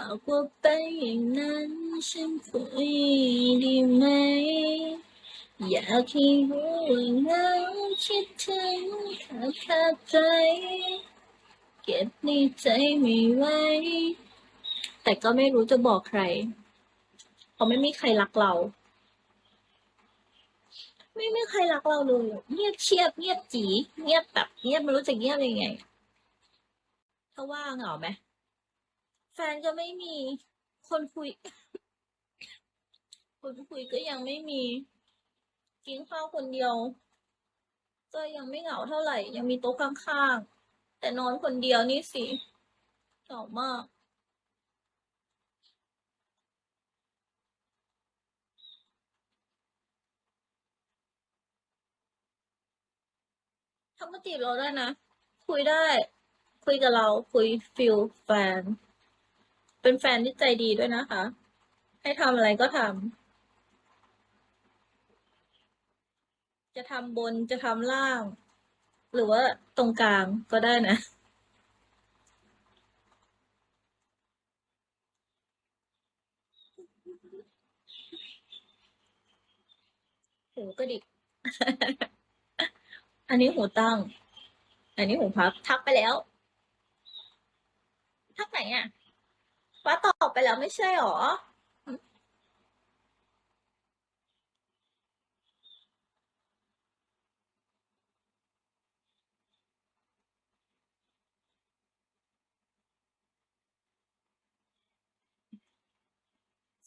ากว่าเป็นอย่างนั้นฉันคุยดีไหมอยากให้รู้ว่าเหงาคิดถึงขาดใจเก็บในใจไม่ไหวแต่ก็ไม่รู้จะบอกใครเพราะไม่มีใครรักเราไม่มีใครรักเราเลยเงียบเชียบเงียบจีเงียบแบบเงียบไม่รู้จะเงียบยังไงถ้าว่าเหงาไหมแฟนก็ไม่มีคนคุยคนคุยก็ยังไม่มีกินข้าวคนเดียวก็ยังไม่เหงาเท่าไหร่ยังมีโต๊ะข้างๆแต่นอนคนเดียวนี่สิเหงามากทักมาจีบเราได้นะคุยได้คุยกับเราคุยฟิลแฟนเป็นแฟนที่ใจดีด้วยนะคะให้ทำอะไรก็ทำจะทำบนจะทำล่างหรือว่าตรงกลางก็ได้นะหูก็ดิกอันนี้หูตั้งอันนี้หูพับทักไปแล้วทักไหนอ่ะว่าตอบไปแล้วไม่ใช่หรอ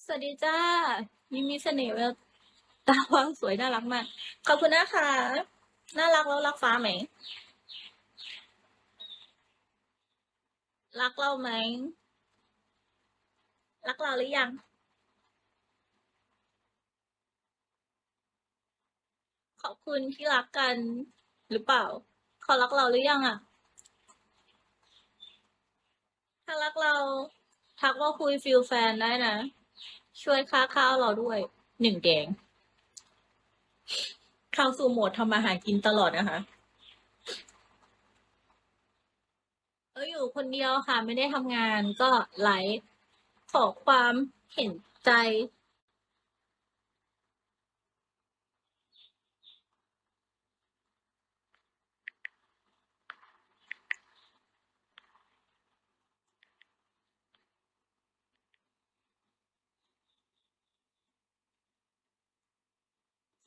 สวัสดีจ้ายิ้มมีเสน่ห์แววตาวางสวยน่ารักมากขอบคุณนะคะน่ารักแล้วรักฟ้าไหมรักเราไหมรักเราหรือยังขอบคุณที่รักกันหรือเปล่าเขารักเราหรือยังอ่ะถ้ารักเราทักว่าคุยฟิลแฟนได้นะช่วยค่าข้าวเราด้วย1 แดงเข้าสู่โหมดทำมาหากินตลอดนะคะอยู่คนเดียวค่ะไม่ได้ทำงานก็ไลฟ์ขอความเห็นใจ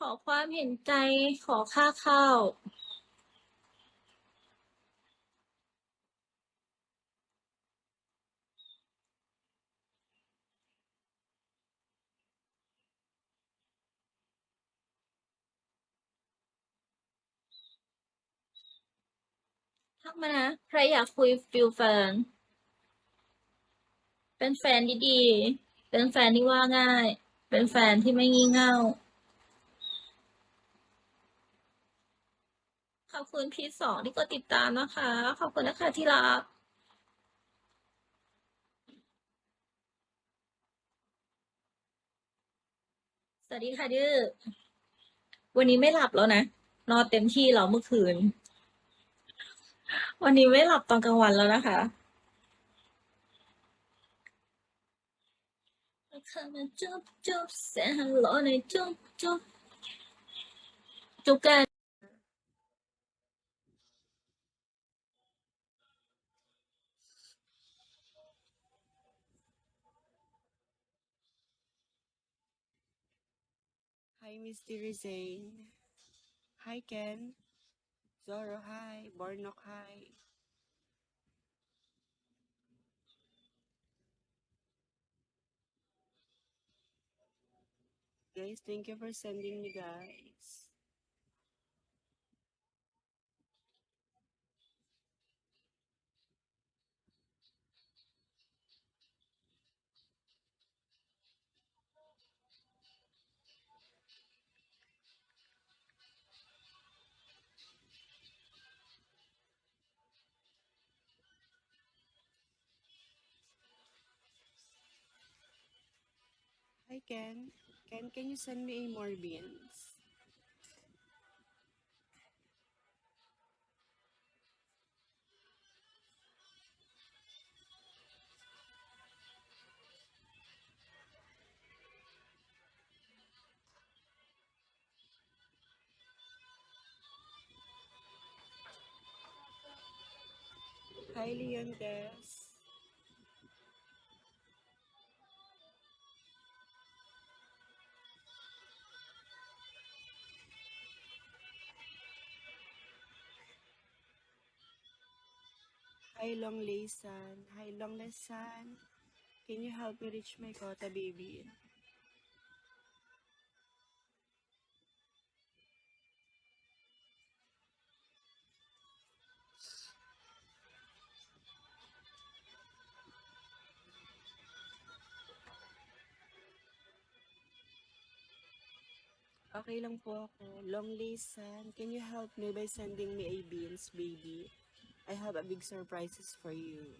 ขอความเห็นใจขอค่าข้าวทักมานะใครอยากคุยฟิลแฟนเป็นแฟนดีๆเป็นแฟนที่ว่าง่ายเป็นแฟนที่ไม่งี่เง่าขอบคุณพี 2ที่กดติดตามนะคะขอบคุณนะคะที่รักสวัสดีค่ะดื้อวันนี้ไม่หลับแล้วนะนอนเต็มที่แล้วเมื่อคืนวันนี้ไม่หลับตอนกลางวันแล้วนะคะจุ๊บจุ๊บเซฮัลโหลในจุ๊บจุ๊บจุ๊บกัน Hi, Mystery Zane. Hi, Ken. Zoro, hi. Bornok, hi. Guys, thank you for sending me, guys. Hi, Ken. Ken, can you send me more beans? Hi, Leon Des. Hi, Long Laysan. Hi, Long Laysan. Can you help me reach my quota, baby? Okay lang po ako. Long Laysan, can you help me by sending me a beans, baby? I have a big surprises for you.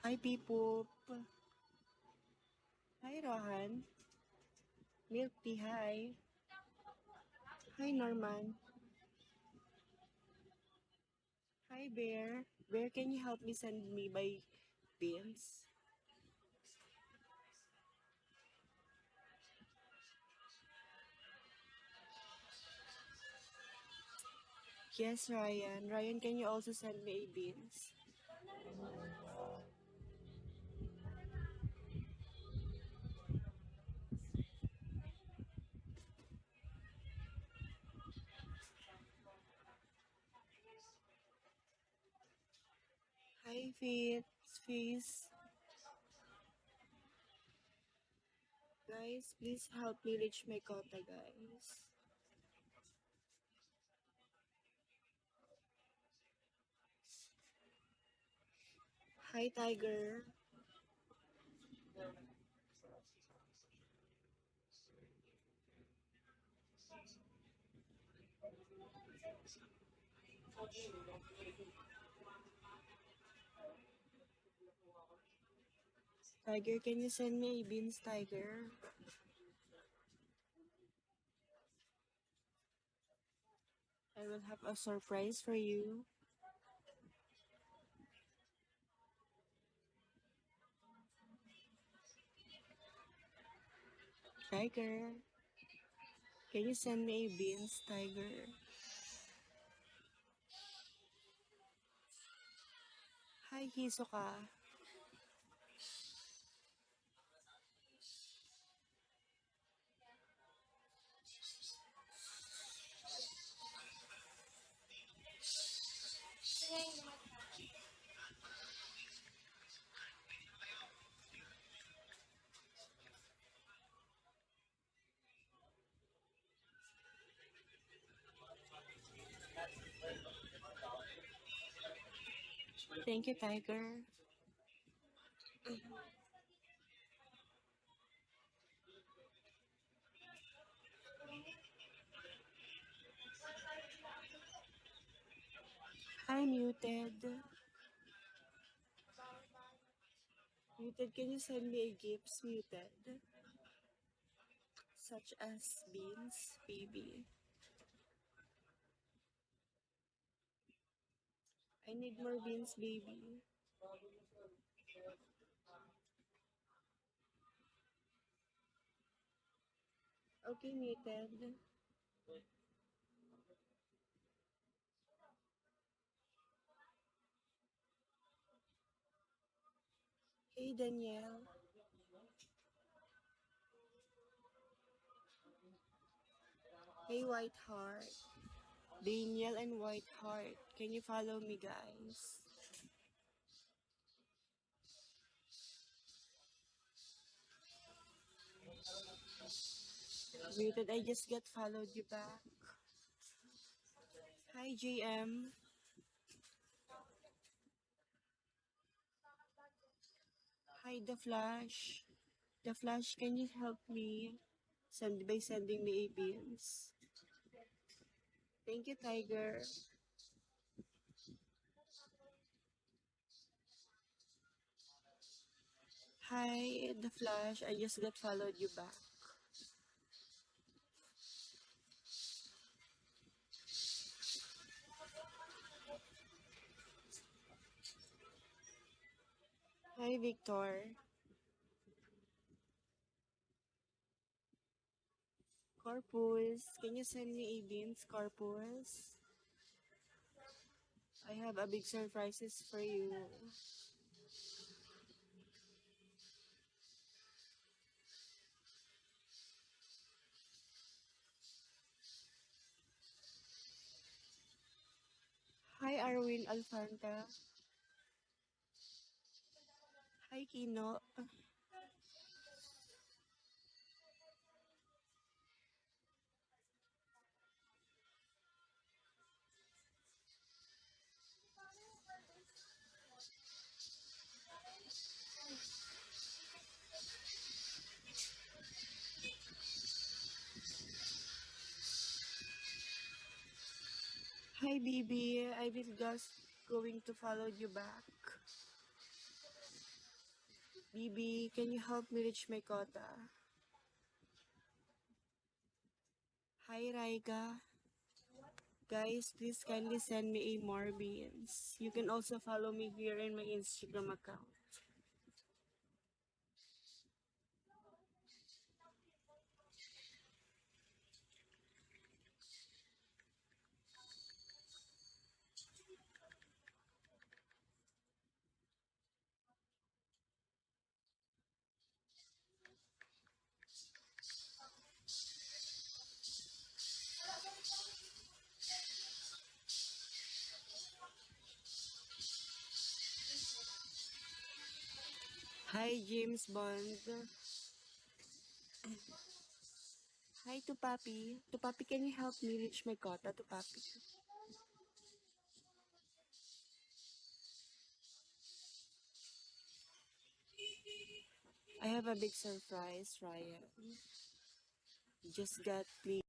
Hi, Pipoop. Hi, Rohan. Milk tea, hi. Hi, Norman. Hi, Bear. Bear, can you help me send me by beans? Yes, Ryan. Ryan, can you also send me a beans? Hi, Fizz. Guys, please help me reach my quota, guys. Hi, Tiger. Tiger, can you send me a beans, Tiger? I will have a surprise for you. Tiger, can you send me a beans, Tiger? Hi, Hisoka. Thank you, Tiger. Hi, Muted. Muted, can you send me a gifts, Muted? Such as beans, baby. I need more beans, baby. Okay, Muted. Hey, Danielle. Hey, White Heart. Daniel and White Heart. Can you follow me, guys? Muted, I just got followed you back. Hi, JM. Hi, The Flash. The Flash, can you help me by sending me a beans? Thank you, Tiger. Hi, The Flash. I just got followed you back. Hi, Hi, Victor. Corpus, can you send me a beans, Corpus? I have a big surprises for you. Hi, Arwin Alfanta. Hi, Kino. Hi, Bibi. I will just going to follow you back. Bibi, can you help me reach my quota? Hi, Raiga. Guys, please kindly send me a more beans. You can also follow me here in my Instagram account. Hi, James Bond. Hi, Tupapi. Tupapi, can you help me reach my quota, Tupapi? I have a big surprise, Ryan. Just got please.